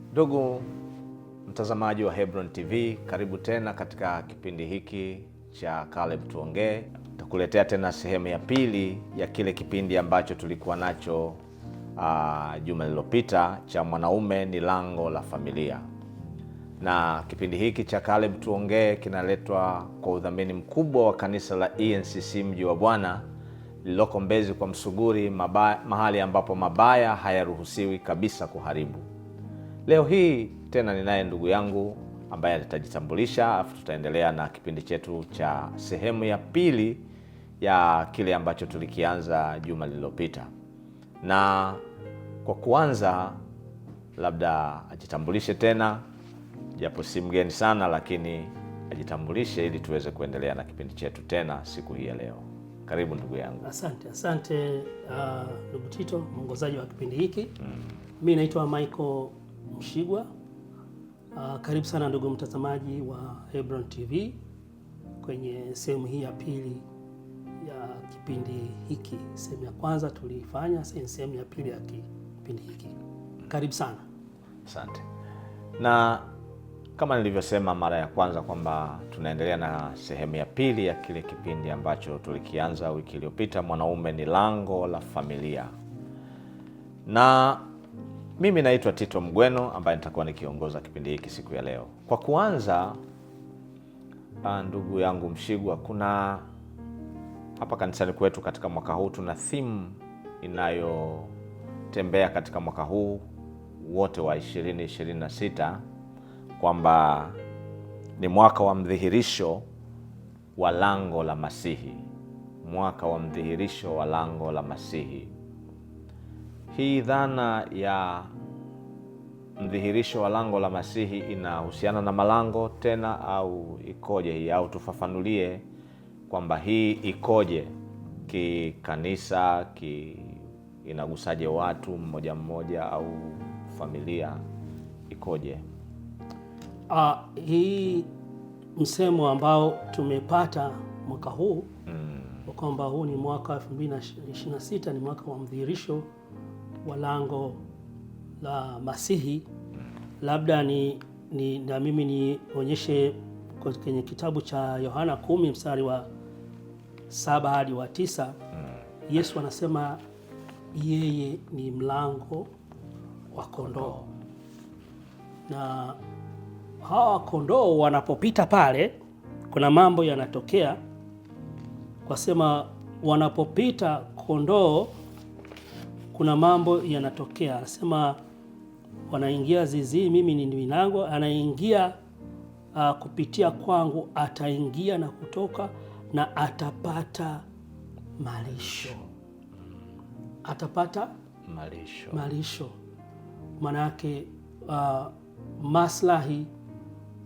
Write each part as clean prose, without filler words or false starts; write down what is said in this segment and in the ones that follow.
Ndugu mtazamaji wa Hebron TV, karibu tena katika kipindi hiki cha Caleb Tuongee. Tutakuletea tena sehemu ya pili ya kile kipindi ambacho tulikuwa nacho juma lililopita cha mwanaume ni lango la familia. Na kipindi hiki cha Caleb Tuongee kinaletwa kwa udhamini mkubwa wa kanisa la ENCC Mji wa Bwana lililoko Mbezi kwa Msuguri, mahali ambapo mabaya hayaruhusiwi kabisa kuharibu. Leo hii tena ninaye ndugu yangu ambaye atajitambulisha, afu tutaendelea na kipindi chetu cha sehemu ya pili ya kile ambacho tulikianza juma lililopita. Na kwa kuanza, labda ajitambulishe tena, japo si mgeni sana, lakini ajitambulishe ili tuweze kuendelea na kipindi chetu tena siku hii ya leo. Karibu ndugu yangu. Asante ndugu Tito, mwongozaji wa kipindi hiki. Mimi naitwa Michael Mshigwa. Karibu sana ndugu mtazamaji wa Hebron TV kwenye sehemu hii ya pili ya kipindi hiki. Sehemu ya kwanza tulifanya, sehemu ya pili ya kipindi hiki. Karibu sana. Asante. Na kama nilivyosema mara ya kwanza kwamba tunaendelea na sehemu ya pili ya kile kipindi ambacho tulikianza wiki iliyopita, mwanaume ni lango la familia. Na mimi naitwa Tito Mgweno ambaye nitakuwa nikiongoza kipindi hiki siku ya leo. Kwa kuanza, ndugu yangu Mshigwa, kuna hapa kanisani kwetu katika mwaka huu tuna theme inayotembea katika mwaka huu wote wa 2026 kwamba ni mwaka wa mdhihirisho wa lango la Masihi. Mwaka wa mdhihirisho wa lango la Masihi. Hii dhana ya mdhihirisho wa lango la Masihi inahusiana na malango tena au ikoje hii, au tufafanulie kwamba hii ikoje kikanisa, inagusaje watu mmoja mmoja au familia, ikoje? Hii msemo ambao tumepata mwaka huu kwamba huu ni mwaka 2026 ni mwaka wa mdhihirisho wa lango la Masihi. Labda na mimi nionyeshe kwenye kitabu cha Yohana 10 mstari wa 7 hadi wa 9. Yesu anasema yeye ni mlango wa kondoo, na hawa kondoo wanapopita pale kuna mambo yanatokea. Kwa sema wanapopita kondoo kuna mambo yanatokea. Anasema wanaingia zizi, mimi ni milango, anaingia kupitia kwangu ataingia na kutoka na atapata malisho. Atapata malisho. Maana yake maslahi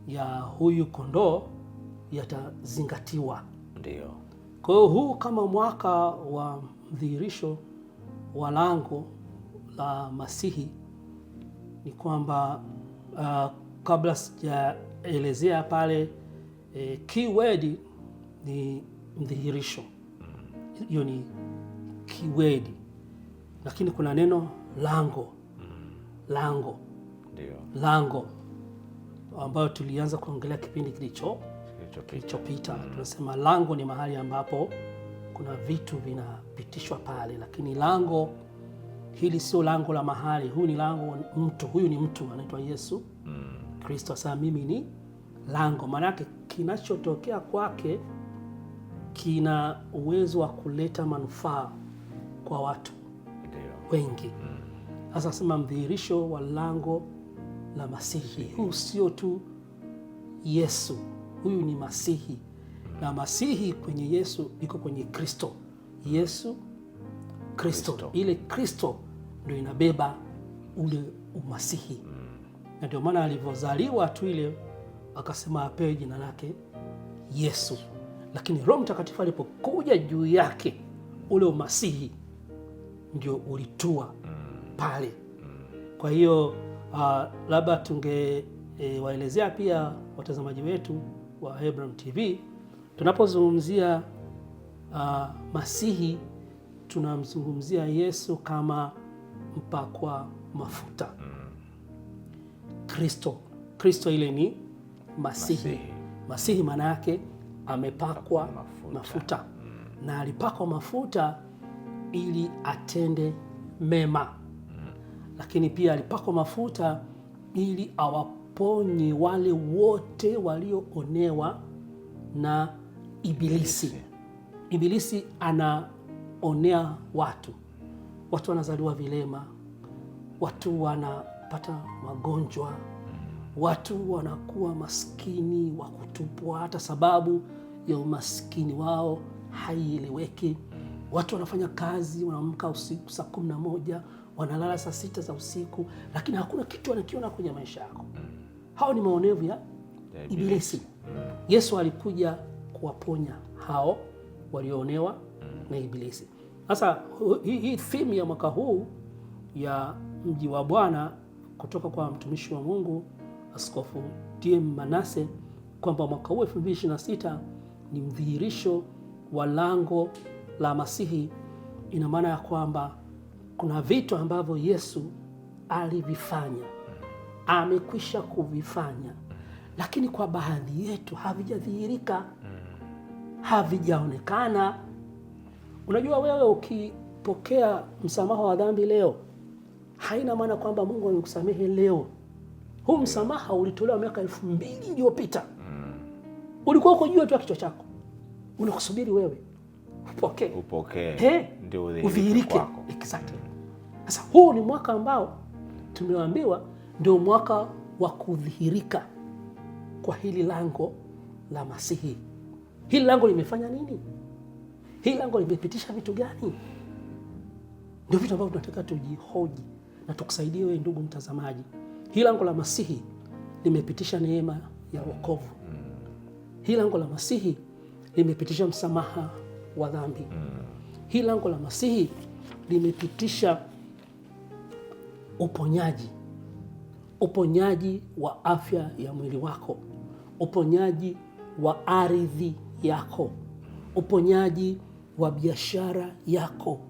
ya huyu kondoo yatazingatiwa. Ndio. Kwa hiyo huu kama mwaka wa mdhihirisho wa lango la Masihi ni kwamba kabla sijaelezea pale keyword ni mdhihirisho. Hiyo ni keyword. Lakini kuna neno lango. Lango. Ndio. Lango ambayo tulianza kuongelea kipindi kilichopita. Tunasema lango ni mahali ambapo kuna vitu vinapitishwa pale, lakini lango hili sio lango la mahali. Huyu ni lango mtu, huyu ni mtu anaitwa Yesu Kristo. Sasa mimi ni lango, maana yake kinachotokea kwake kina uwezo wa kuleta manufaa kwa watu wengi. Sasa sema mdhihirisho wa lango la Masihi. Huyu sio tu Yesu, huyu ni Masihi. Na Masihi kwenye Yesu iko kwenye Kristo. Yesu Kristo. Ile Kristo ndio inabeba ule umasihi. Na ndio maana alivyozaliwa tu ile akasema apewe jina lake Yesu. Lakini Roho Mtakatifu alipokuja juu yake, ule umasihi ndio ulitua pale. Kwa hiyo labda tungewaelezea pia watazamaji wetu wa Hebron TV, tunapozungumzia Masihi tunamzungumzia Yesu kama mpakwa mafuta. Kristo. Kristo ile ni Masihi. Masihi maana yake amepakwa mafuta. Na alipakwa mafuta ili atende mema. Lakini pia alipakwa mafuta ili awaponye wale wote walioonewa na Ibilisi. Ibilisi anaonea watu. Watu wanazaliwa vilema, watu wanapata magonjwa, watu wanakuwa maskini wa kutupwa, hata sababu ya umaskini wao haieleweki. Watu wanafanya kazi, wanaamka usiku saa 11, wanalala saa 6 za usiku, lakini hakuna kitu wanakiona kwenye maisha yako. Hao ni maonevu ya Ibilisi. Yesu alikuja kuwaponya hao walioonewa na Ibilisi. Sasa hii theme ya mwaka huu ya Mji wa Bwana kutoka kwa mtumishi wa Mungu Askofu D.M. Manase, kwamba mwaka huu 2026 ni mdhihirisho wa lango la Masihi. Ina maana ya kwamba kuna vitu ambavyo Yesu alivifanya, amekwisha kuvifanya, lakini kwa baadhi yetu havijadhihirika, havijaonekana. Unajua, wewe ukipokea msamaha wa dhambi leo, haina maana kwamba Mungu amekusamehe leo. Huu msamaha ulitolewa miaka 2000 iliyopita. Ulikuwa uko juu tu ya kichwa chako, unakusubiri wewe upokee ndio udhihirike. Exactly. Sasa huu ni mwaka ambao tumeambiwa ndio mwaka wa kudhihirika kwa hili lango la Masihi. Hili lango limefanya nini? Hili lango limepitisha vitu gani? Ndio vitu ambavyo tunataka tujihoji na tukusaidie wewe ndugu mtazamaji. Hili lango la Masihi limepitisha neema ya wokovu. Hili lango la Masihi limepitisha msamaha wa dhambi. Hili lango la Masihi limepitisha uponyaji wa afya ya mwili wako, uponyaji wa ardhi yako, uponyaji wa biashara yako,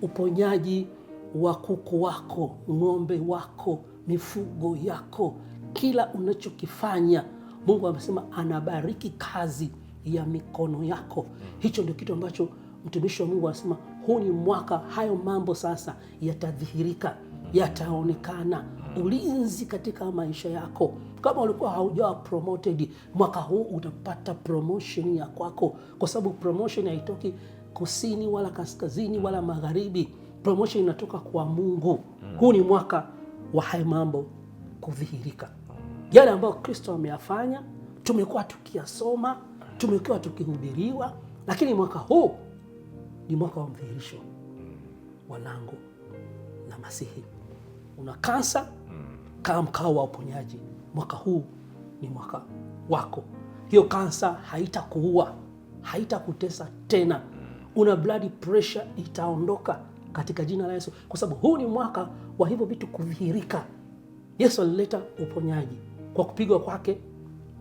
uponyaji wa kuku wako, ng'ombe wako, mifugo yako. Kila unachokifanya Mungu amesema anabariki kazi ya mikono yako. Hicho ndio kitu ambacho mtumishi wa Mungu anasema huu ni mwaka, hayo mambo sasa yatadhihirika, yataonekana. Ulinzi katika maisha yako. Kama ulikuwa haujawa promoted, mwaka huu utapata promotion ya kwako, kwa sababu promotion haitoki kusini wala kaskazini wala magharibi. Promotion inatoka kwa Mungu. Huu ni mwaka wa hayo mambo kudhihirika. Yale ambayo Kristo ameyafanya tumekuwa tukiyasoma, tumekuwa tukihubiriwa, lakini mwaka huu ni mwaka wa mdhihirisho wa lango la Masihi. Una kansa, kaa mkao wa uponyaji. Mwaka huu ni mwaka wako. Hiyo kansa haitakuua, haitakutesa tena. Una blood pressure, itaondoka katika jina la Yesu, kwa sababu huu ni mwaka wa hivyo vitu kudhihirika. Yesu alileta uponyaji. Kwa kupigwa kwake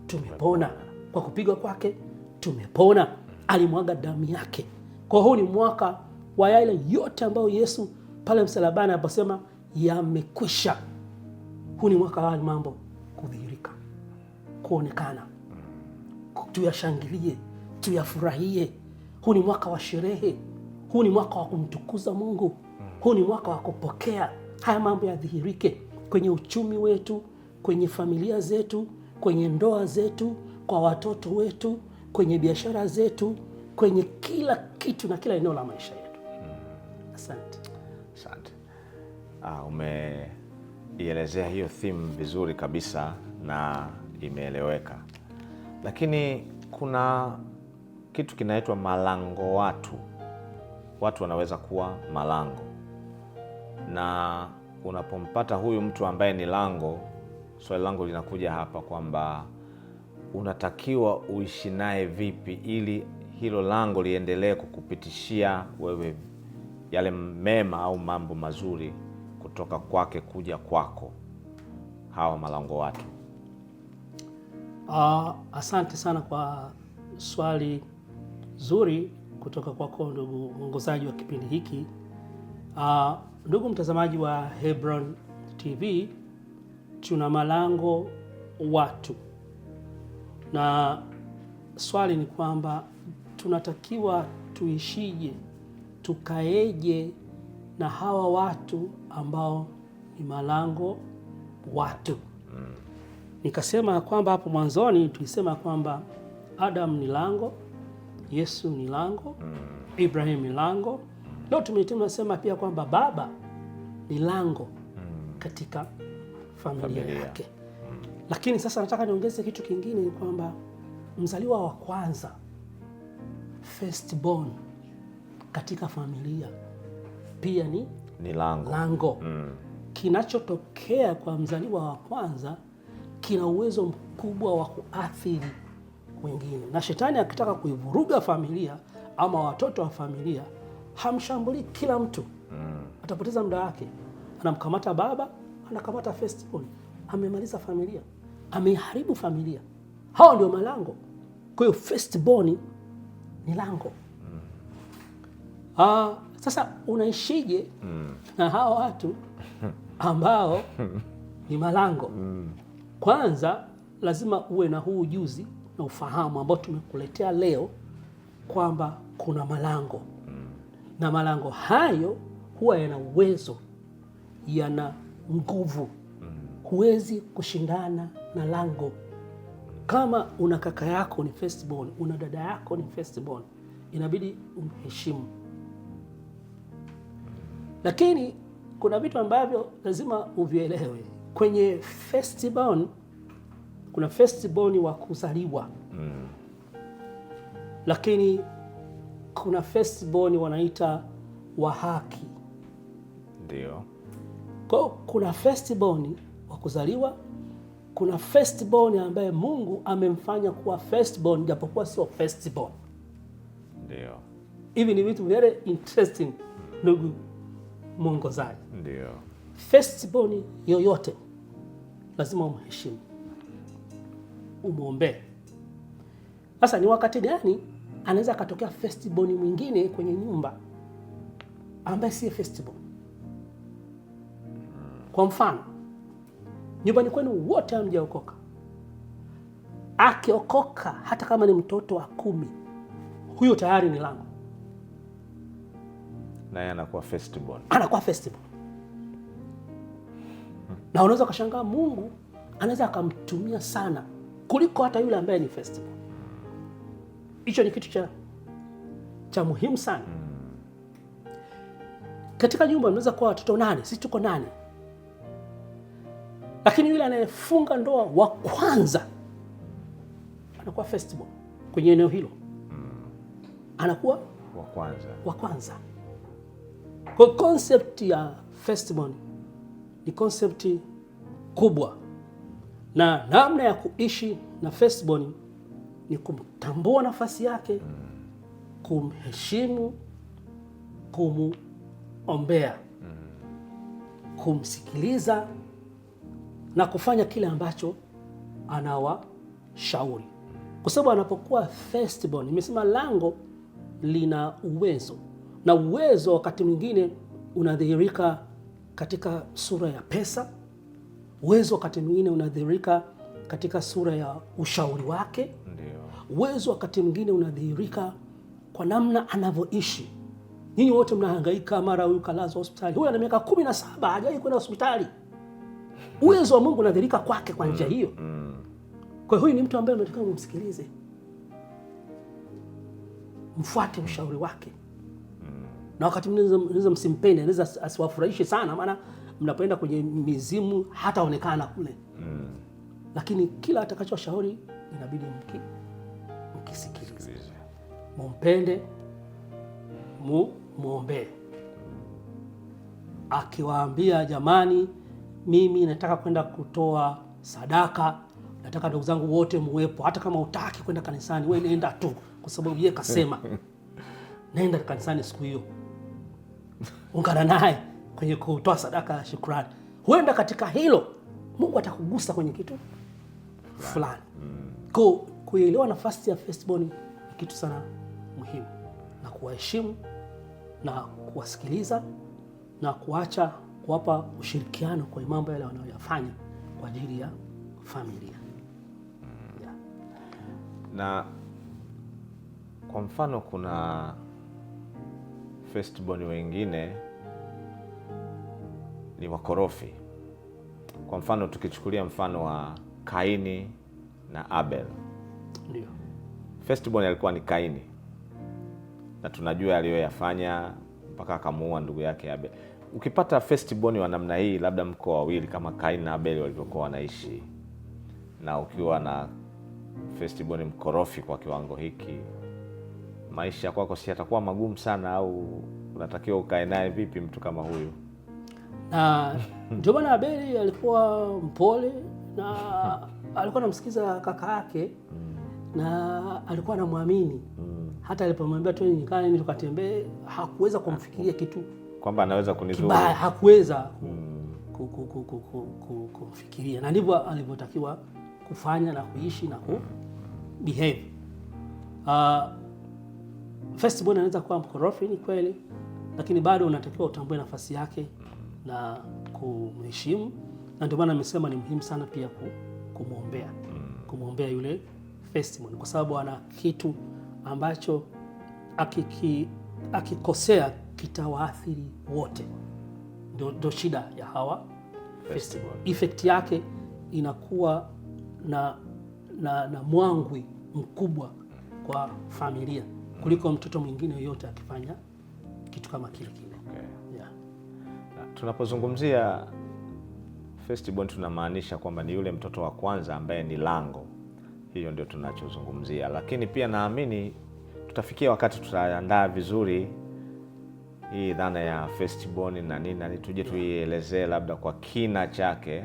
tumepona, kwa kupigwa kwake tumepona. Alimwaga damu yake. Kwa huu ni mwaka wa yale yote ambayo Yesu pale msalabani aliposema yamekwisha. Huu ni mwaka wa mambo kudhihirika, kuonekana, tuyashangilie, tuyafurahie. Huu ni mwaka wa sherehe. Huu ni mwaka wa kumtukuza Mungu. Huu ni mwaka wa kupokea haya mambo yadhihirike kwenye uchumi wetu, kwenye familia zetu, kwenye ndoa zetu, kwa watoto wetu, kwenye biashara zetu, kwenye kila kitu na kila eneo la maisha yetu. Asante. Umeielezea hiyo theme vizuri kabisa na imeeleweka, lakini kuna kitu kinaitwa malango watu. Watu wanaweza kuwa malango, na unapompata huyu mtu ambaye ni lango, swali langu linakuja hapa kwamba unatakiwa uishi naye vipi ili hilo lango liendelee kukupitishia wewe yale mema au mambo mazuri kutoka kwake kuja kwako, hawa malango watu. Asante sana kwa swali zuri kutoka kwako ndugu mwongozaji wa kipindi hiki. Ndugu mtazamaji wa Hebron TV, tuna malango watu, na swali ni kwamba tunatakiwa tuishije, tukaeje na hawa watu ambao ni malango watu. Nikasema kwamba hapo mwanzoni tulisema kwamba Adam ni lango, Yesu ni lango, Ibrahim ni lango. Leo tumesema pia kwamba baba ni lango katika familia yake. Lakini sasa nataka niongeze kitu kingine, ni kwamba mzaliwa wa kwanza, first born katika familia pia ni lango. Kinachotokea kwa mzaliwa wa kwanza kina uwezo mkubwa wa kuathiri wengine, na shetani akitaka kuivuruga familia ama watoto wa familia, hamshambulii kila mtu, atapoteza muda wake. Anamkamata baba, anakamata firstborn, amemaliza familia, ameharibu familia. Hao ndio malango. Kwa hiyo firstborn ni lango. Sasa unaishije na hawa watu ambao ni malango? Kwanza lazima uwe na huu ujuzi na ufahamu ambao tumekuletea leo, kwamba kuna malango na malango hayo huwa yana uwezo, yana nguvu. Huwezi kushindana na lango. Kama una kaka yako ni firstborn, una dada yako ni firstborn, inabidi umheshimu. Lakini kuna vitu ambavyo lazima uvielewe. Kwenye firstborn kuna firstborn wa kuzaliwa, lakini kuna firstborn wanaita wa haki. Ndio. Kwa kuna firstborn wa kuzaliwa, kuna firstborn ambaye Mungu amemfanya kuwa firstborn japokuwa sio firstborn. Ndio. Hivi ni vitu very interesting, ndugu mwongozaji. Ndio. Firstborn yoyote lazima umheshimu, umwombee. Sasa ni wakati gani anaweza akatokea firstborn mwingine kwenye nyumba ambaye si firstborn? Kwa mfano, nyumbani kwenu wote hamjaokoka. Akiokoka hata kama ni mtoto wa 10, huyo tayari ni lango, naye anakuwa firstborn. Anakuwa firstborn. Na unaweza ukashangaa Mungu anaweza akamtumia sana kuliko hata yule ambaye ni firstborn. Hicho ni kitu cha muhimu sana. Katika nyumba unaweza kuwa watoto 8, sisi tuko 8. Lakini yule anayefunga ndoa wa kwanza anakuwa firstborn kwenye eneo hilo. Anakuwa wa kwanza. Kwa concept ya firstborn ni concept kubwa, na namna ya kuishi na firstborn ni kumtambua nafasi yake, kumheshimu, kumuombea, kumsikiliza na kufanya kile ambacho anawashauri. Kwa sababu anapokuwa firstborn, nimesema lango lina uwezo, na uwezo wakati mwingine unadhihirika katika sura ya pesa. Uwezo wakati mwingine unadhihirika katika sura ya ushauri wake. Ndio. Uwezo wakati mwingine unadhihirika kwa namna anavyoishi. Nyinyi wote mnahangaika, mara huyu kalazwa hospitali, huyu ana miaka 17 hajawahi kwenda hospitali. Uwezo wa Mungu unadhihirika kwake kwa njia hiyo. Kwa hiyo huyu ni mtu ambaye unataka umsikilize, mfuate ushauri wake. Na wakati mwingine msimpende, anaweza asiwafurahishe sana, maana mnapoenda kwenye mizimu hataonekana kule. Lakini kila atakachoshauri inabidi mkisikilize. Mumpende, muombee. Akiwaambia jamani, mimi nataka kwenda kutoa sadaka, nataka ndugu zangu wote muwepo, hata kama utaki kwenda kanisani, wewe nenda tu, kwa sababu yeye kasema nenda kanisani siku hiyo. Ungana naye kwenye kutoa sadaka ya shukrani. Huenda katika hilo Mungu atakugusa kwenye kitu fulani. Kuelewa nafasi ya firstborn ni kitu sana muhimu, na kuwaheshimu na kuwasikiliza na kuwapa ushirikiano kwa mambo yale wanayoyafanya kwa ajili ya familia. Yeah. Na kwa mfano kuna firstborn wengine ni wakorofi. Kwa mfano tukichukulia mfano wa Kaini na Abel. Ndio. Firstborn alikuwa ni Kaini, na tunajua aliyoyafanya mpaka akamuua ndugu yake Abel. Ukipata firstborn wa namna hii, labda mko wawili kama Kaini na Abel walivyokuwa wanaishi, na ukiwa na firstborn mkorofi kwa kiwango hiki, maisha kwako si yatakuwa magumu sana, au unatakiwa ukae naye vipi mtu kama huyu? Na ndio maana Abeli alikuwa mpole na alikuwa anamsikiza kaka yake na alikuwa anamwamini. Hata alipomwambia tu nyikani tukatembee, hakuweza kumfikiria kitu kwamba anaweza kunizuru. Hakuweza kumfikiria, na ndivyo alivyotakiwa kufanya na kuishi na behave. Firstborn anaweza kuwa mkorofi, ni kweli, lakini bado unatakiwa utambue nafasi yake na kumheshimu, na ndio maana nimesema ni muhimu sana pia kumwombea yule firstborn, kwa sababu ana kitu ambacho akikosea kitawaathiri wote. Ndio shida ya hawa firstborn. Effect yake inakuwa na mwangwi mkubwa kwa familia kuliko mtoto mwingine yoyote akifanya kitu kama kile. Okay. Yeah. Tunapozungumzia firstborn tunamaanisha kwamba ni yule mtoto wa kwanza ambaye ni lango. Hiyo ndio tunachozungumzia, lakini pia naamini tutafikia wakati tutaandaa vizuri hii dhana ya firstborn na nini tuje tuielezee labda kwa kina chake.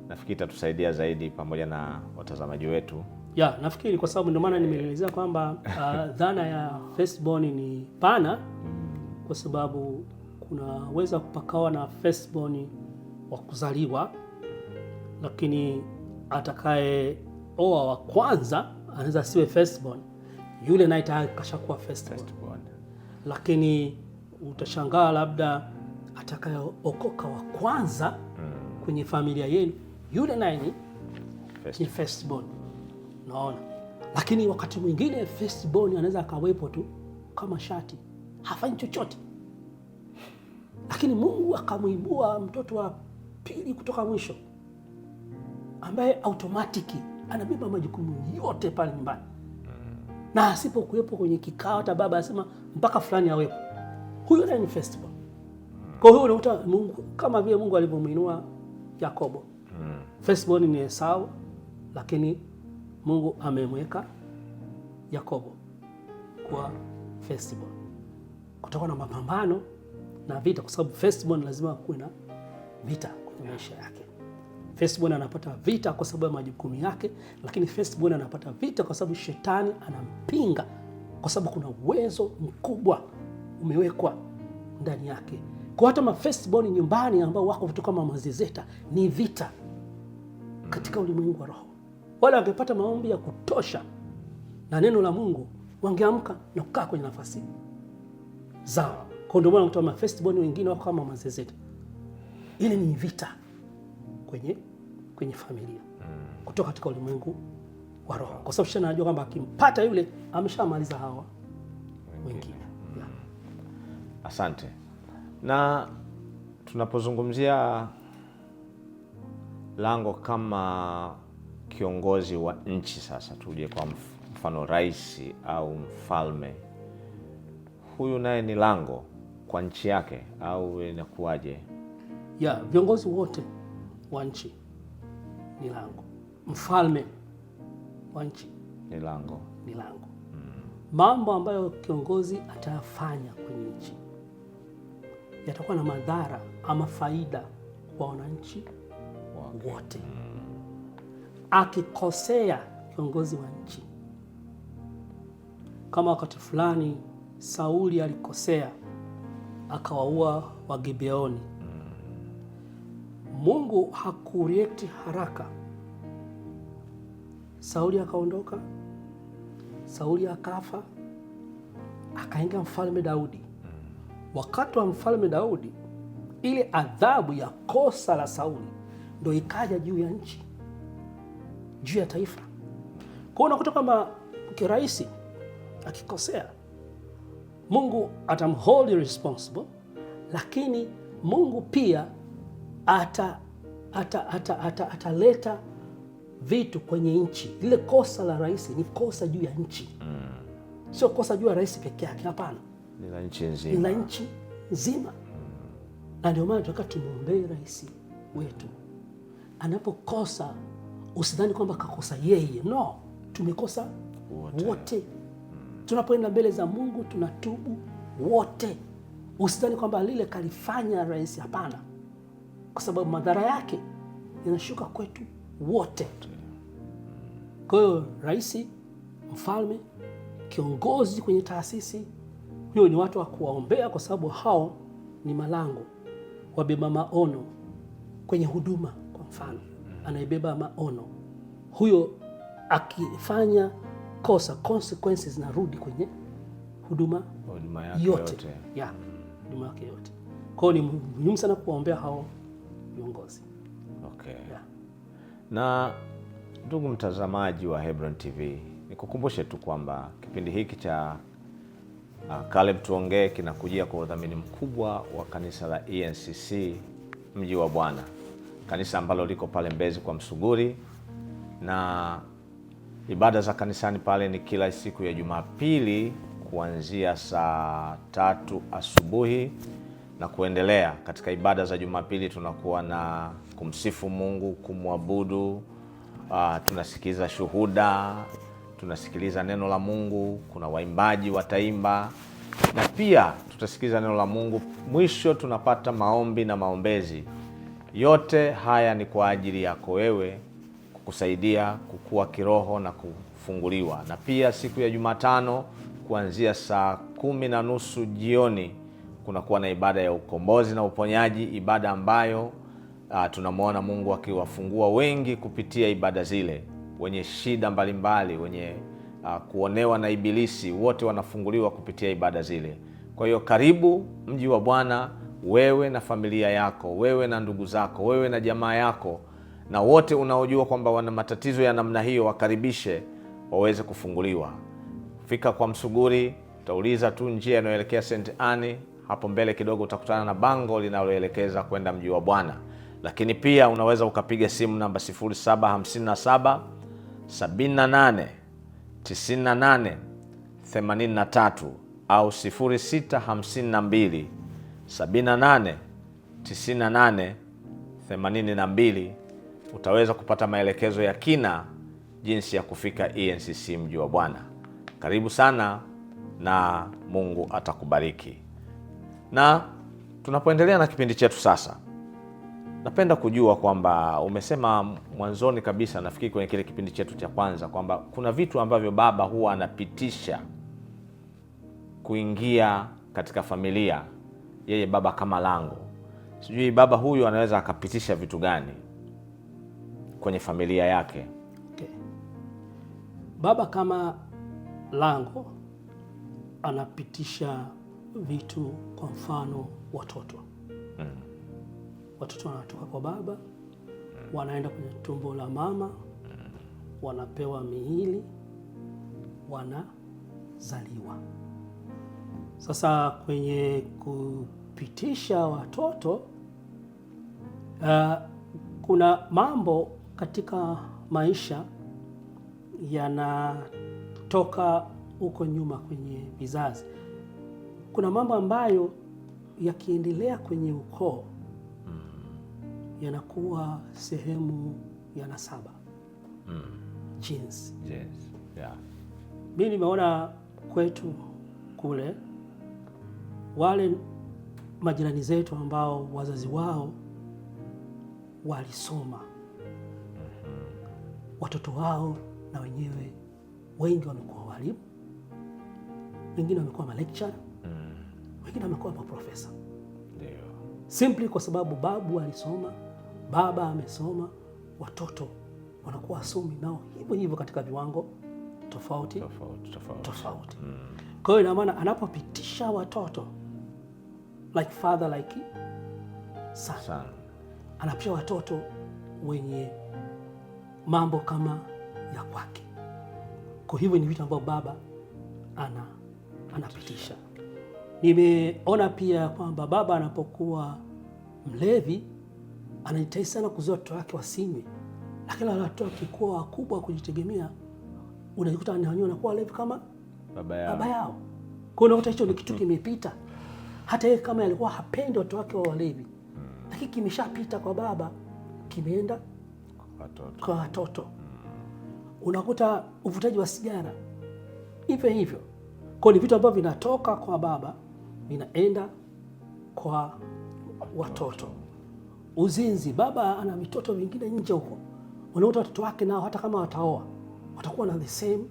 Nafikiri itatusaidia zaidi pamoja na watazamaji wetu. Nafikiri kwa sababu ndio maana nimeelezea kwamba dhana ya firstborn ni pana, kwa sababu kunaweza kupakawa na firstborn wa kuzaliwa, lakini atakaye oa wa kwanza anaweza siwe firstborn, yule naye tayari kashakuwa firstborn. Lakini utashangaa labda atakayeokoka wa kwanza kwenye familia yenu, yule naye ni firstborn. Naona. Lakini wakati mwingine firstborn anaweza akawepo tu kama shati, hafanyi chochote, lakini Mungu akamuibua mtoto wa pili kutoka mwisho ambaye automatiki anabeba majukumu yote pale nyumbani, na asipokuwepo kwenye kikao hata baba asema mpaka fulani awepo, huyo naye ni firstborn. Kwa hiyo unakuta Mungu kama vile Mungu alivyomuinua Yakobo. Firstborn ni Esau, lakini Mungu amemweka Yakobo kwa firstborn. Kutakuwa na mapambano na vita, kwa sababu firstborn lazima kuwe na vita kwenye maisha yake. Firstborn anapata vita kwa sababu ya majukumu yake, lakini firstborn anapata vita kwa sababu shetani anampinga, kwa sababu kuna uwezo mkubwa umewekwa ndani yake. Kwa hata firstborn nyumbani ambao wako kutoka mama zezeta ni vita katika ulimwengu wa roho. Wale wangepata maombi ya kutosha na neno la Mungu, wangeamka na kukaa kwenye nafasi zao. Kwa ndio maana mtu firstborn wengine wako kama mama zezeta. Ile ni vita kwenye familia kutoka katika ulimwengu wa roho, kwa sababu shetani anajua kwamba akimpata yule ameshamaliza hawa wengine. Asante. Na tunapozungumzia lango kama kiongozi wa nchi, sasa tuje kwa mfano rais au mfalme, huyu naye ni lango kwa nchi yake au inakuwaje? Viongozi wote wa nchi ni lango. Mfalme wa nchi ni lango. Mambo ambayo kiongozi atayafanya kwenye nchi yatakuwa na madhara ama faida kwa wananchi wote. Akikosea kiongozi wa nchi, kama wakati fulani Sauli alikosea akawaua Wagibeoni, Mungu hakureact haraka. Sauli akaondoka, Sauli akafa, akaingia mfalme Daudi. Wakati wa mfalme Daudi, ile adhabu ya kosa la Sauli, ndo ikaja juu ya nchi, juu ya taifa. Kwa hiyo unakuta kwamba rais akikosea, Mungu atamhold responsible, lakini Mungu pia ataleta vitu kwenye nchi. Lile kosa la rais ni kosa juu ya nchi, sio kosa juu ya rais peke yake. Hapana, ni la nchi nzima, ni la nchi nzima. Na ndio maana tunataka tumwombee rais wetu anapokosa. Usidhani kwamba kakosa yeye, no, tumekosa wote. Tunapoenda mbele za Mungu tunatubu wote. Usidhani kwamba lile kalifanya rais, hapana, kwa sababu madhara yake yanashuka kwetu wote. Kwa hiyo rais, mfalme, kiongozi kwenye taasisi, huyo ni watu wa kuwaombea, kwa sababu hao ni malango, wabeba maono kwenye huduma. Kwa mfano, anayebeba maono huyo akifanya kosa, consequences zinarudi kwenye huduma yake yote. Huduma yake yote. Kwa hiyo ni muhimu sana kuwaombea hao viongozi. Okay. Yeah. Na ndugu mtazamaji wa Hebron TV, nikukumbushe tu kwamba kipindi hiki cha Caleb Tuongee kinakujia kwa udhamini mkubwa wa kanisa la ENCC Mji wa Bwana, kanisa ambalo liko pale Mbezi kwa Msuguri, na ibada za kanisani pale ni kila siku ya Jumapili kuanzia saa 3 asubuhi na kuendelea. Katika ibada za Jumapili tunakuwa na kumsifu Mungu, kumwabudu, tunasikiza shuhuda, tunasikiliza neno la Mungu, kuna waimbaji wataimba, na pia tutasikiza neno la Mungu. Mwisho tunapata maombi na maombezi. Yote haya ni kwa ajili yako wewe, kukusaidia kukua kiroho na kufunguliwa. Na pia siku ya Jumatano kuanzia saa 10:30 jioni kunakuwa na ibada ya ukombozi na uponyaji, ibada ambayo tunamwona Mungu akiwafungua wengi kupitia ibada zile, wenye shida mbalimbali, wenye kuonewa na ibilisi, wote wanafunguliwa kupitia ibada zile. Kwa hiyo karibu Mji wa Bwana, wewe na familia yako, wewe na ndugu zako, wewe na jamaa yako, na wote unaojua kwamba wana matatizo ya namna hiyo, wakaribishe waweze kufunguliwa. Fika kwa Msuguri, utauliza tu njia inayoelekea St. Anne, hapo mbele kidogo utakutana na bango linaloelekeza kwenda Mji wa Bwana. Lakini pia unaweza ukapiga simu namba 0757 78 98 83 au 0652 78 98 82. Utaweza kupata maelekezo ya kina jinsi ya kufika ENCC Mji wa Bwana. Karibu sana na Mungu atakubariki. Na tunapoendelea na kipindi chetu sasa, napenda kujua kwamba umesema mwanzoni kabisa, nafikiri kwenye kile kipindi chetu cha kwanza, kwamba kuna vitu ambavyo baba huwa anapitisha kuingia katika familia, yeye baba kama lango. Sijui baba huyu anaweza akapitisha vitu gani kwenye familia yake? Okay. Baba kama lango anapitisha vitu, kwa mfano watoto. Watoto wanatoka kwa baba, wanaenda kwenye tumbo la mama, wanapewa miili, wanazaliwa. Sasa kwenye kupitisha watoto, kuna mambo katika maisha yanatoka huko nyuma kwenye vizazi. Kuna mambo ambayo yakiendelea kwenye ukoo yanakuwa sehemu ya nasaba, genes. Yes. Yeah. Mimi nimeona kwetu kule wale majirani zetu ambao wazazi wao walisoma, watoto wao na wenyewe wengi wamekuwa walimu, wengine wamekuwa malecturer, wengine wamekuwa maprofesa. Ndio. Simply kwa sababu babu alisoma, baba amesoma, watoto wanakuwa wasomi nao hivyo hivyo katika viwango tofauti. Kwa hiyo ina maana anapopitisha watoto, like father like son, anapitisha watoto wenye mambo kama ya kwake. Kwa hivyo ni vitu ambavyo baba anapitisha. Nimeona pia kwamba baba anapokuwa mlevi anajitahidi sana kuzuia watoto wake wasinywe, lakini wale watoto wakikuwa wakubwa kujitegemea, unajikuta wanakuwa walevi kama baba yao. Kwa hiyo unakuta hicho ni kitu kimepita. Hata yeye kama alikuwa hapendi watoto wake wa walevi, lakini kimeshapita kwa baba, kimeenda kwa watoto. Unakuta uvutaji wa sigara hivyo hivyo. Kwa ni vitu ambavyo vinatoka kwa baba vinaenda kwa watoto. Uzinzi, baba ana mitoto mingine nje huko, unakuta watoto wake nao hata kama wataoa watakuwa na the same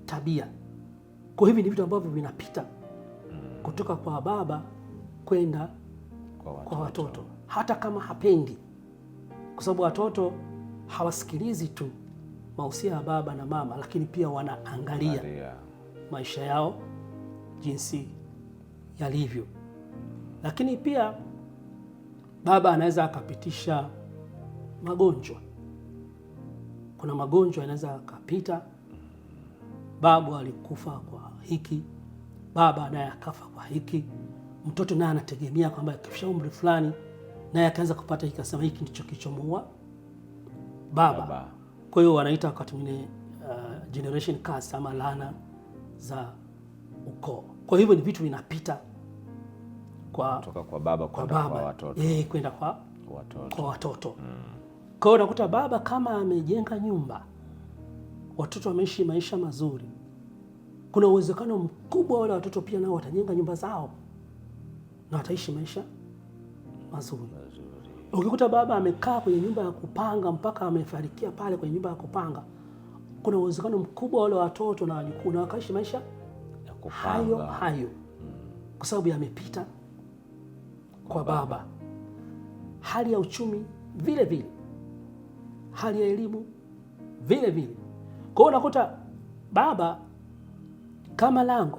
tabia. Kwa hivi ni vitu ambavyo vinapita kutoka kwa baba kwenda kwa watoto, hata kama hapendi, kwa sababu watoto hawasikilizi tu mahusia ya baba na mama, lakini pia wanaangalia maisha yao jinsi yalivyo. Lakini pia baba anaweza akapitisha magonjwa. Kuna magonjwa yanaweza akapita, babu alikufa kwa hiki, baba naye akafa kwa hiki, mtoto naye anategemea kwamba akifika umri fulani naye akaanza kupata hiki, akasema hiki ndicho kilichomuua baba. Kwa hiyo wanaita wakati mwingine generation curse ama laana za ukoo. Kwa hivyo ni vitu vinapita kutoka kwa baba kwenda kwa watoto. Kwenda kwa watoto. Kwa hiyo unakuta baba kama amejenga nyumba, watoto wameishi maisha mazuri, kuna uwezekano mkubwa wale watoto pia nao watajenga nyumba zao na wataishi maisha mazuri. Ukikuta baba amekaa kwenye nyumba ya kupanga mpaka amefarikia pale kwenye nyumba ya kupanga, kuna uwezekano mkubwa wale watoto na wajukuu na wakaishi maisha ya kupanga hayo kwa sababu yamepita kwa baba. Hali ya uchumi vile vile, hali ya elimu vile vile. Kwa hiyo unakuta baba kama lango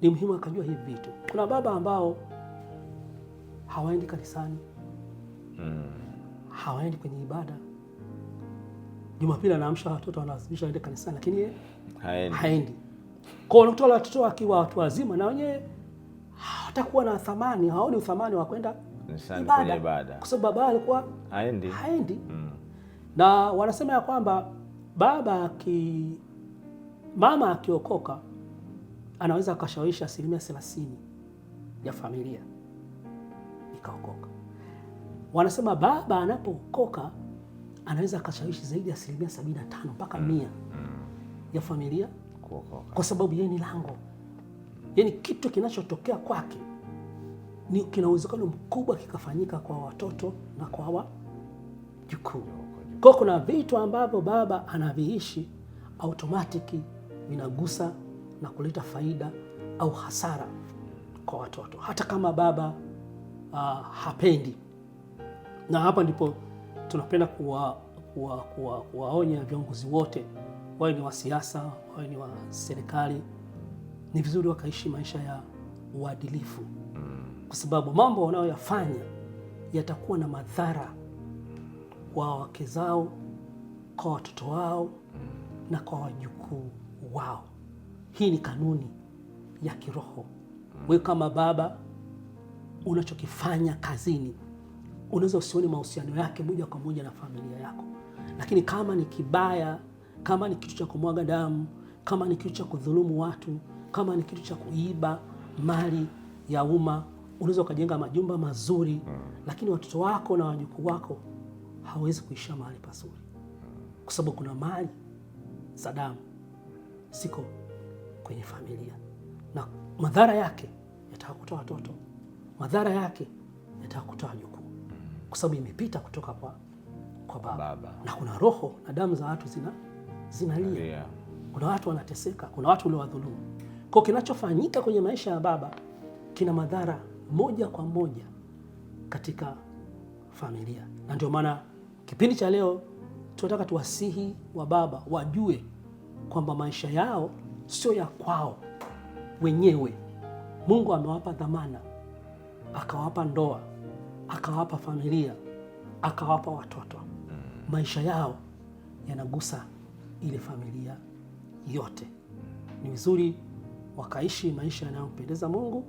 ni muhimu akajua hivi vitu. Kuna baba ambao hawaendi kanisani, hawaendi kwenye ibada. Jumapili anaamsha watoto wanalazimisha waende kanisani, lakini yeye haendi. Kwa hiyo unakuta watoto wakiwa watu wazima na wenyewe hatakuwa na thamani, haoni uthamani wa kwenda ibada kwa sababu baba alikuwa haendi. Na wanasema ya kwamba mama akiokoka anaweza akashawishi 30% ya familia ikaokoka. Wanasema baba anapookoka anaweza akashawishi zaidi ya 75 mpaka 100 ya familia kuokoka, kwa sababu yeye ni lango. Yaani kitu kinachotokea kwake ni kina uwezekano mkubwa kikafanyika kwa watoto na kwa wajukuu. Kwa kuna vitu ambavyo baba anaviishi automatiki vinagusa na kuleta faida au hasara kwa watoto, hata kama baba hapendi. Na hapa ndipo tunapenda kuwaonya viongozi wote, wawe ni wa siasa, wawe ni wa serikali, ni vizuri wakaishi maisha ya uadilifu, kwa sababu mambo wanayoyafanya yatakuwa na madhara kwa wake zao, kwa watoto wao na kwa wajukuu wao. Hii ni kanuni ya kiroho. Wewe kama baba, unachokifanya kazini unaweza usione mahusiano yake moja kwa moja na familia yako, lakini kama ni kibaya, kama ni kitu cha kumwaga damu, kama ni kitu cha kudhulumu watu, kama ni kitu cha kuiba mali ya umma, unaweza ukajenga majumba mazuri, lakini watoto wako na wajukuu wako hawezi kuisha mahali pazuri, kwa sababu kuna mali za damu siko kwenye familia, na madhara yake yatakuta watoto, madhara yake yatakuta wajukuu, kwa sababu imepita kutoka kwa baba. Na kuna roho na damu za watu zinalia. Kuna watu wanateseka, kuna watu waliowadhulumu. Kwa kinachofanyika kwenye maisha ya baba kina madhara moja kwa moja katika familia. Na ndio maana kipindi cha leo tunataka tuwasihi wa baba wajue kwamba maisha yao sio ya kwao wenyewe. Mungu amewapa dhamana, akawapa ndoa, akawapa familia, akawapa watoto. Maisha yao yanagusa ile familia yote. Ni vizuri wakaishi maisha yanayompendeza Mungu,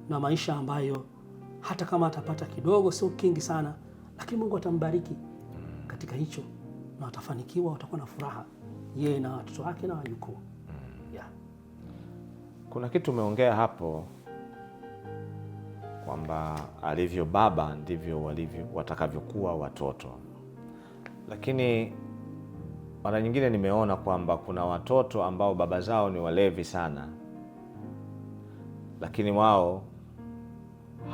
na maisha ambayo hata kama atapata kidogo, sio kingi sana, lakini Mungu atambariki katika hicho, na watafanikiwa, watakuwa na furaha, yeye na watoto wake na wajukuu. Kuna kitu umeongea hapo kwamba alivyo baba ndivyo watakavyokuwa watoto, lakini mara nyingine nimeona kwamba kuna watoto ambao baba zao ni walevi sana, lakini wao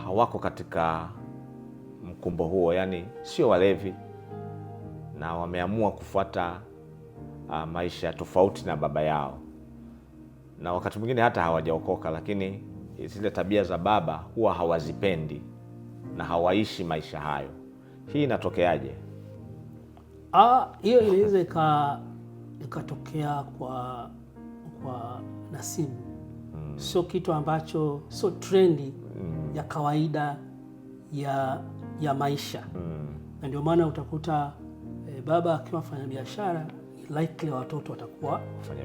hawako katika mkumbo huo, yani sio walevi, na wameamua kufuata maisha tofauti na baba yao, na wakati mwingine hata hawajaokoka, lakini zile tabia za baba huwa hawazipendi na hawaishi maisha hayo. Hii inatokeaje? Hiyo inaweza ikatokea kwa nasibu. Sio kitu ambacho, sio trendi ya kawaida ya maisha. Na ndio maana utakuta baba akiwa mfanya biashara, likely watoto watakuwa wafanya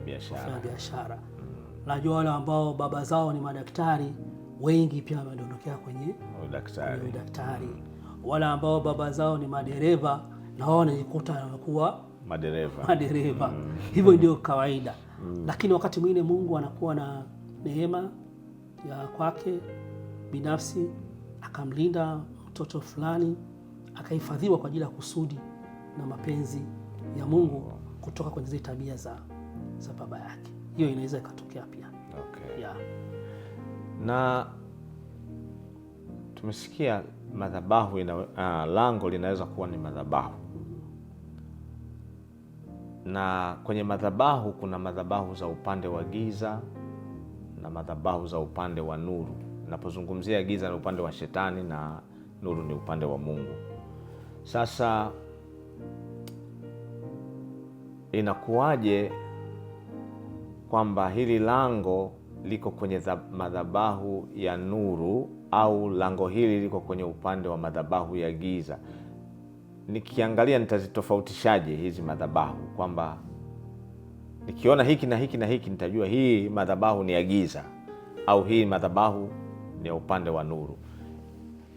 biashara. Najua wale ambao baba zao ni madaktari, wengi pia wamedondokea kwenye udaktari. Wale ambao baba zao ni madereva, na wao wanajikuta wanakuwa madereva. Hivyo ndio kawaida. Lakini wakati mwingine Mungu anakuwa na neema ya kwake binafsi, akamlinda mtoto fulani, akahifadhiwa kwa ajili ya kusudi na mapenzi ya Mungu kutoka kwenye zile tabia za baba yake. Hiyo inaweza ikatokea pia. Okay. Na tumesikia madhabahu lango linaweza kuwa ni madhabahu, na kwenye madhabahu kuna madhabahu za upande wa giza na madhabahu za upande wa nuru. Napozungumzia giza ni upande wa shetani na nuru ni upande wa Mungu. Sasa inakuwaje kwamba hili lango liko kwenye madhabahu ya nuru au lango hili liko kwenye upande wa madhabahu ya giza? Nikiangalia nitazitofautishaje hizi madhabahu, kwamba nikiona hiki na hiki na hiki nitajua hii madhabahu ni ya giza au hii madhabahu ni ya upande wa nuru?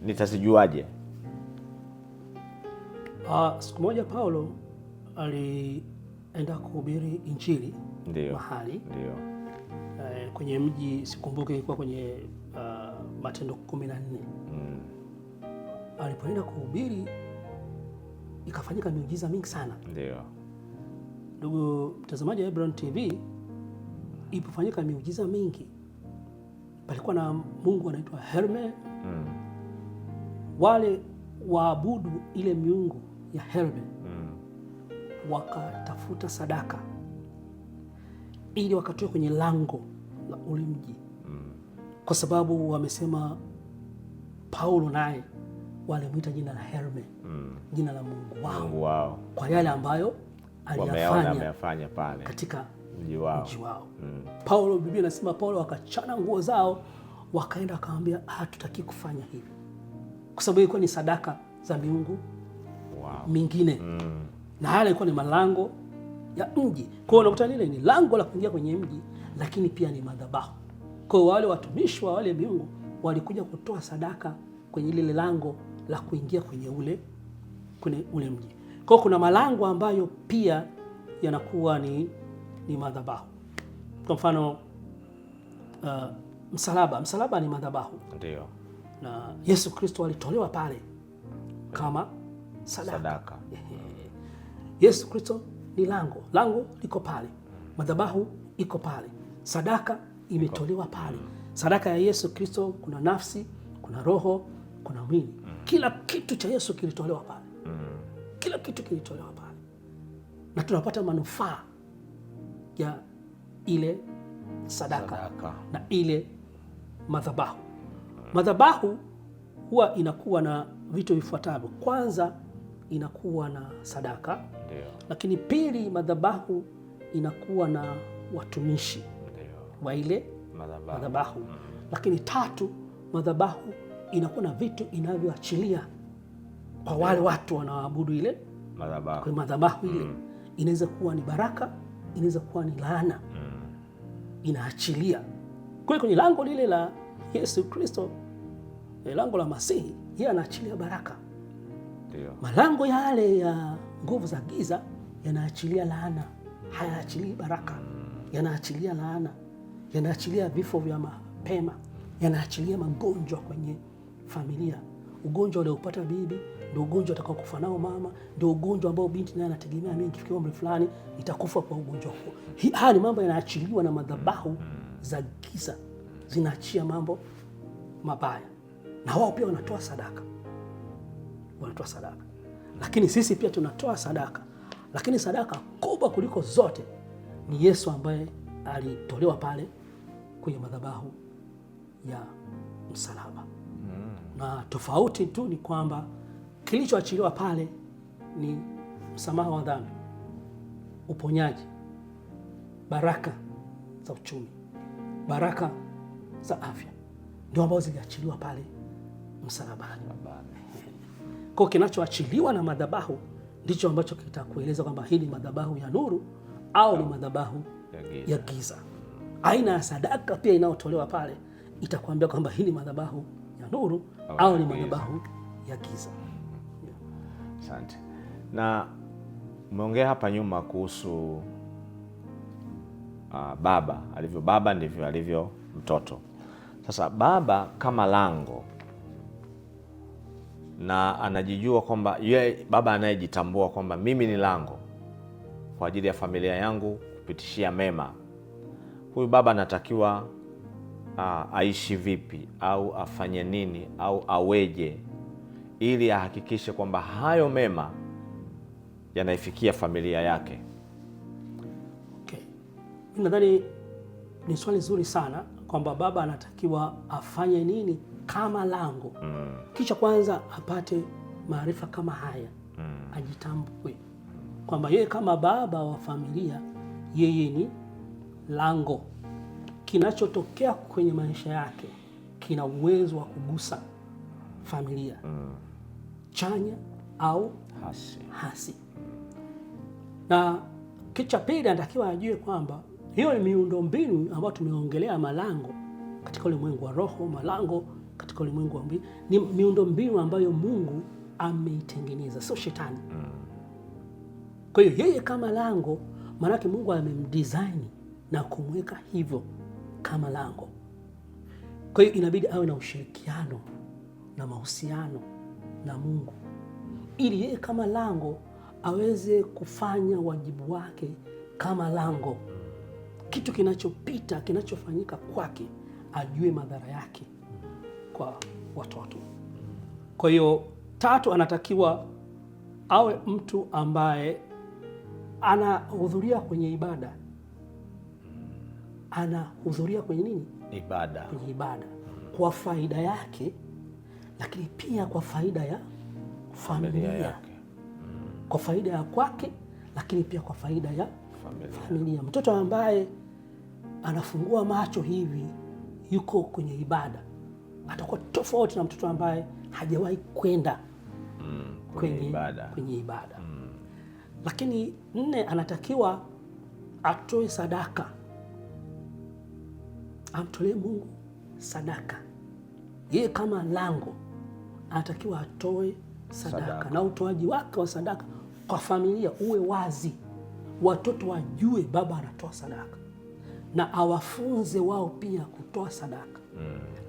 Nitazijuaje? Siku moja Paulo alienda kuhubiri Injili mahali. Ndio. Kwenye mji, sikumbuke ilikuwa kwenye Matendo 14. Alipoenda kuhubiri ikafanyika miujiza mingi sana. Ndio. Ndugu mtazamaji wa Hebron TV, ilipofanyika miujiza mingi, palikuwa na mungu anaitwa Herme. Wale waabudu ile miungu ya Herme wakatafuta sadaka ili wakatoe kwenye lango la ule mji, kwa sababu wamesema Paulo naye walimwita jina la Herme, jina la mungu wao, kwa yale ambayo aliyafanya pale katika mji wao. Paulo, Biblia inasema Paulo wakachana nguo zao, wakaenda wakamwambia, hatutaki kufanya hivi, kwa sababu ilikuwa ni sadaka za miungu mingine. Na haya ilikuwa ni malango ya mji. Kwa hiyo unakuta lile ni lango la kuingia kwenye mji, lakini pia ni madhabahu. Kwa hiyo wale watumishi wa wale miungu walikuja kutoa sadaka kwenye lile lango la kuingia kwenye ule mji. Kwa hiyo kuna malango ambayo pia yanakuwa ni madhabahu. Kwa mfano msalaba ni madhabahu. Ndio. Na Yesu Kristo alitolewa pale kama sadaka. Yesu Kristo ni lango liko pale, madhabahu iko pale, sadaka imetolewa pale. Sadaka ya Yesu Kristo, kuna nafsi, kuna roho, kuna mwili. Kila kitu cha Yesu kilitolewa pale. Kila kitu kilitolewa pale, na tunapata manufaa ya ile sadaka na ile madhabahu. Madhabahu huwa inakuwa na vitu vifuatavyo. Kwanza, inakuwa na sadaka. Ndio. Lakini pili, madhabahu inakuwa na watumishi wa ile madhabahu. Lakini tatu, madhabahu inakuwa na vitu inavyoachilia kwa wale watu wanaoabudu ile madhabahu, kwa madhabahu ile. Inaweza kuwa ni baraka, inaweza kuwa ni laana. Inaachilia. Kwa hiyo kwenye lango lile la Yesu Kristo, lango la Masihi, yeye anaachilia baraka. ndio Malango yale ya nguvu za giza yanaachilia laana, hayaachilii baraka. Yanaachilia laana, yanaachilia vifo vya mapema, yanaachilia magonjwa kwenye familia. Ugonjwa uliopata bibi ndio ugonjwa utakao kufa nao mama, ndio ugonjwa ambao binti naye anategemea mimi nikifikia umri fulani nitakufa kwa ugonjwa huo. Haya ni mambo yanaachiliwa na madhabahu za giza, zinaachia mambo mabaya, na wao pia wanatoa sadaka. Lakini sisi pia tunatoa sadaka, lakini sadaka kubwa kuliko zote ni Yesu ambaye alitolewa pale kwenye madhabahu ya msalaba. Na tofauti tu ni kwamba kilichoachiliwa pale ni msamaha wa dhambi, uponyaji, baraka za uchumi, baraka za afya, ndio ambazo ziliachiliwa pale msalabani. Kwa kinachoachiliwa na madhabahu ndicho ambacho kitakueleza kwamba hii ni madhabahu ya nuru au ni madhabahu ya giza. Aina ya sadaka pia inayotolewa pale itakwambia kwamba hii ni madhabahu ya nuru au ni madhabahu ya giza. Asante. Na umeongea hapa nyuma kuhusu baba alivyo baba ndivyo alivyo mtoto. Sasa baba kama lango, na anajijua kwamba yeye baba anayejitambua kwamba mimi ni lango kwa ajili ya familia yangu kupitishia mema. Huyu baba anatakiwa aishi vipi au afanye nini au aweje ili ahakikishe kwamba hayo mema yanaifikia familia yake? Okay. Mimi nadhani ni swali zuri sana kwamba baba anatakiwa afanye nini kama lango. Kisha kwanza apate maarifa kama haya. Ajitambue kwamba yeye kama baba wa familia, yeye ni lango. Kinachotokea kwenye maisha yake kina uwezo wa kugusa familia, chanya au hasi. Na kicha pili anatakiwa ajue kwamba hiyo ni miundombinu ambayo tumeongelea, malango katika ulimwengu wa roho, malango katika ulimwengu wa mbingu, ni miundombinu ambayo Mungu ameitengeneza, sio shetani. Kwa hiyo yeye kama lango, maanake Mungu amemdesign na kumweka hivyo kama lango. Kwa hiyo inabidi awe na ushirikiano na mahusiano na Mungu ili yeye kama lango aweze kufanya wajibu wake kama lango. Kitu kinachopita, kinachofanyika kwake, ajue madhara yake kwa watoto. Kwa hiyo tatu, anatakiwa awe mtu ambaye anahudhuria kwenye ibada. Anahudhuria kwenye nini? Ibada. Kwenye ibada kwa faida yake, lakini pia kwa faida ya familia yake. Kwa faida ya kwake, lakini pia kwa faida ya familia. Mtoto ambaye anafungua macho hivi yuko kwenye ibada atakuwa tofauti na mtoto ambaye hajawahi kwenda kwenye ibada. Lakini 4, anatakiwa atoe sadaka, amtolee Mungu sadaka. Yeye kama lango anatakiwa atoe sadaka. Na utoaji wake wa sadaka kwa familia uwe wazi, watoto wajue baba anatoa sadaka, na awafunze wao pia kutoa sadaka.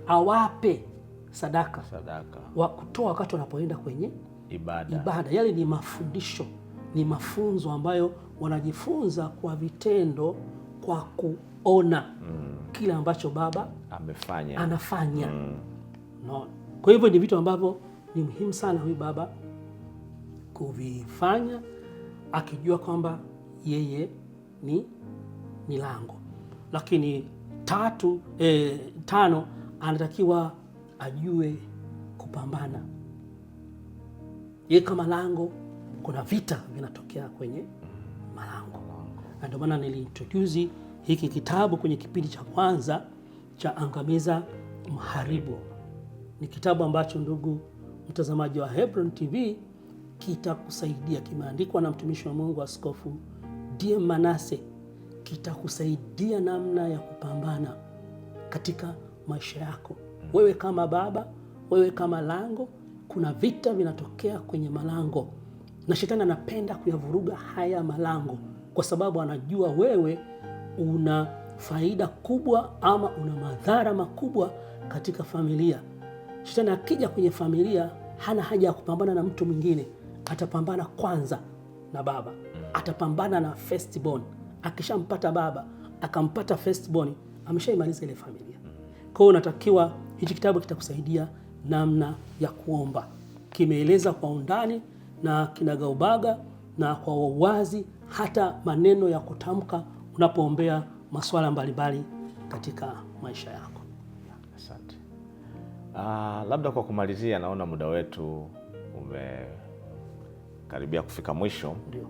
Awape sadaka wa kutoa wakati wanapoenda kwenye ibada. Yale ni mafundisho, ni mafunzo ambayo wanajifunza kwa vitendo, kwa kuona kile ambacho baba anafanya. No. Kwa hivyo ni vitu ambavyo ni muhimu sana huyu baba kuvifanya, akijua kwamba yeye ni lango. Lakini 5, anatakiwa ajue kupambana. Yeye kama lango, kuna vita vinatokea kwenye malango, na ndio maana niliintroduce hiki kitabu kwenye kipindi cha kwanza cha Angamiza Mharibu. Ni kitabu ambacho ndugu mtazamaji wa Hebron TV, kitakusaidia. Kimeandikwa na mtumishi wa Mungu Askofu D.M. Manase. Kitakusaidia namna ya kupambana katika maisha yako. Wewe kama baba, wewe kama lango, kuna vita vinatokea kwenye malango, na shetani anapenda kuyavuruga haya malango, kwa sababu anajua wewe una faida kubwa ama una madhara makubwa katika familia. Shetani akija kwenye familia hana haja ya kupambana na mtu mwingine, atapambana kwanza na baba, atapambana na firstborn. Akishampata baba, akampata firstborn, ameshaimaliza ile familia. Kwa hiyo unatakiwa, hichi kitabu kitakusaidia namna ya kuomba. Kimeeleza kwa undani na kinagaubaga na kwa uwazi, hata maneno ya kutamka unapoombea masuala mbalimbali katika maisha yako. Asante. Labda kwa kumalizia, naona muda wetu umekaribia kufika mwisho. Ndio.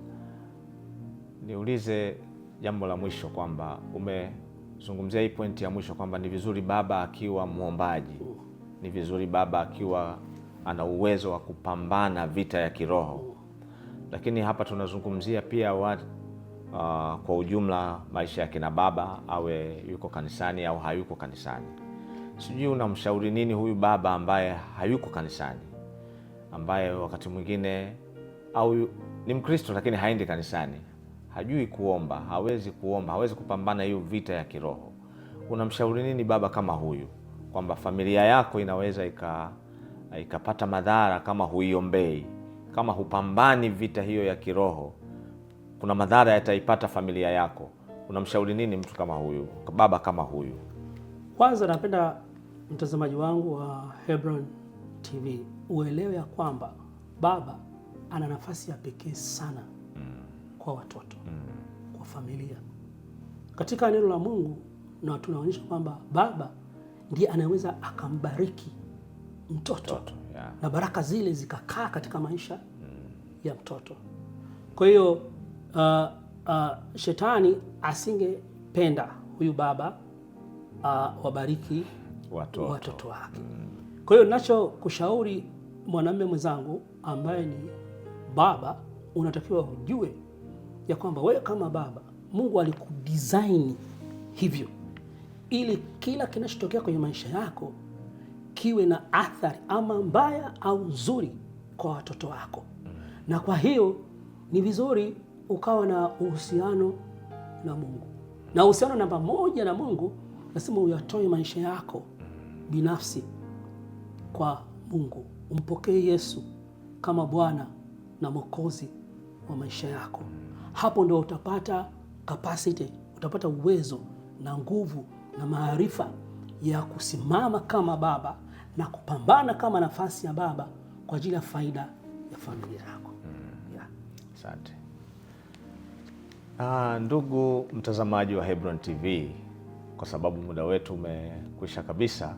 Niulize jambo la mwisho, kwamba umezungumzia hii pointi ya mwisho kwamba ni vizuri baba akiwa muombaji, ni vizuri baba akiwa ana uwezo wa kupambana vita ya kiroho. Lakini hapa tunazungumzia pia kwa ujumla maisha ya kina baba, awe yuko kanisani au hayuko kanisani. Sijui unamshauri nini huyu baba ambaye hayuko kanisani, ambaye wakati mwingine au ni Mkristo lakini haendi kanisani, hajui kuomba, hawezi kuomba, hawezi kupambana hiyo vita ya kiroho. Unamshauri nini baba kama huyu, kwamba familia yako inaweza ikapata madhara kama huiombei, kama hupambani vita hiyo ya kiroho, kuna madhara yataipata familia yako? Unamshauri nini mtu kama huyu, baba kama huyu? Kwanza napenda mtazamaji wangu wa Hebron TV uelewe ya kwamba baba ana nafasi ya pekee sana kwa watoto, kwa familia. Katika neno la Mungu na tunaonyesha kwamba baba ndiye anaweza akambariki mtoto na baraka zile zikakaa katika maisha ya mtoto. Kwa hiyo shetani asingependa huyu baba wabariki watoto wake. Kwa hiyo ninachokushauri mwanamume mwenzangu ambaye ni baba, unatakiwa ujue ya kwamba wewe kama baba, Mungu alikudesign hivyo ili kila kinachotokea kwenye maisha yako kiwe na athari ama mbaya au nzuri kwa watoto wako. Na kwa hiyo ni vizuri ukawa na uhusiano na Mungu. Na uhusiano namba moja na Mungu, lazima uyatoe maisha yako binafsi kwa Mungu. Umpokee Yesu kama Bwana na Mwokozi wa maisha yako. Hapo ndio utapata capacity, utapata uwezo na nguvu na maarifa ya kusimama kama baba na kupambana kama nafasi ya baba kwa ajili ya faida ya familia yako. Asante. Ndugu mtazamaji wa Hebron TV, kwa sababu muda wetu umekwisha kabisa,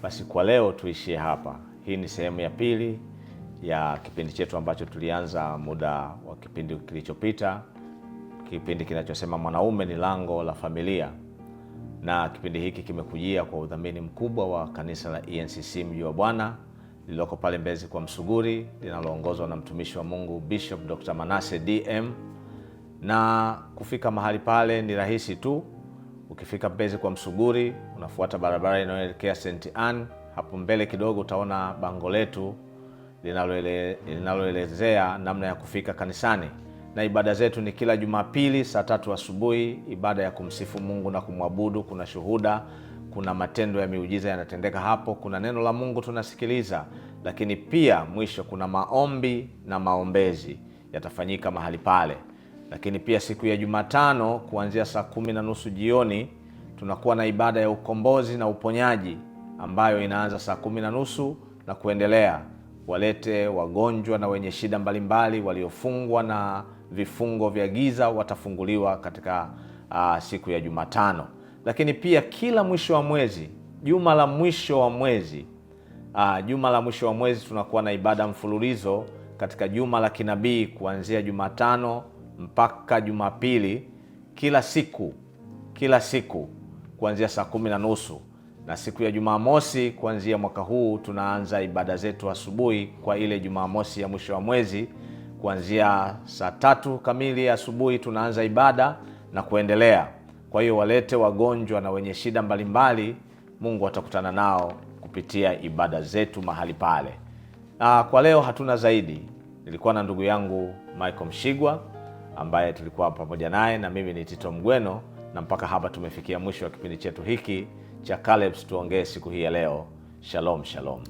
basi kwa leo tuishie hapa. Hii ni sehemu ya pili ya kipindi chetu ambacho tulianza muda wa kipindi kilichopita, kipindi kinachosema mwanaume ni lango la familia. Na kipindi hiki kimekujia kwa udhamini mkubwa wa kanisa la ENCC Mji wa Bwana lililoko pale Mbezi kwa Msuguri, linaloongozwa na mtumishi wa Mungu Bishop Dr. Manase DM. Na kufika mahali pale ni rahisi tu. Ukifika Mbezi kwa Msuguri, unafuata barabara inayoelekea St. Anne. Hapo mbele kidogo utaona bango letu linaloelezea namna ya kufika kanisani. Na ibada zetu ni kila Jumapili saa 3 asubuhi, ibada ya kumsifu Mungu na kumwabudu. Kuna shuhuda, kuna matendo ya miujiza yanatendeka hapo, kuna neno la Mungu tunasikiliza, lakini pia mwisho kuna maombi na maombezi yatafanyika mahali pale. Lakini pia siku ya Jumatano kuanzia saa 10:30 jioni tunakuwa na ibada ya ukombozi na uponyaji ambayo inaanza saa 10:30 na kuendelea. Walete wagonjwa na wenye shida mbalimbali, waliofungwa na vifungo vya giza watafunguliwa katika siku ya Jumatano. Lakini pia kila mwisho wa mwezi, juma la mwisho wa mwezi tunakuwa na ibada mfululizo katika juma la kinabii kuanzia Jumatano mpaka Jumapili, kila siku kuanzia saa 10:30. na siku ya Jumamosi kuanzia mwaka huu tunaanza ibada zetu asubuhi kwa ile Jumamosi ya mwisho wa mwezi. Kuanzia saa 3 kamili asubuhi tunaanza ibada na kuendelea. Kwa hiyo walete wagonjwa na wenye shida mbalimbali, Mungu atakutana nao kupitia ibada zetu mahali pale. Kwa leo hatuna zaidi. Nilikuwa na ndugu yangu Michael Mshigwa ambaye tulikuwa pamoja naye, na mimi ni Tito Mgweno, na mpaka hapa tumefikia mwisho wa kipindi chetu hiki cha Caleb's Tuongee siku hii ya leo. Shalom, shalom.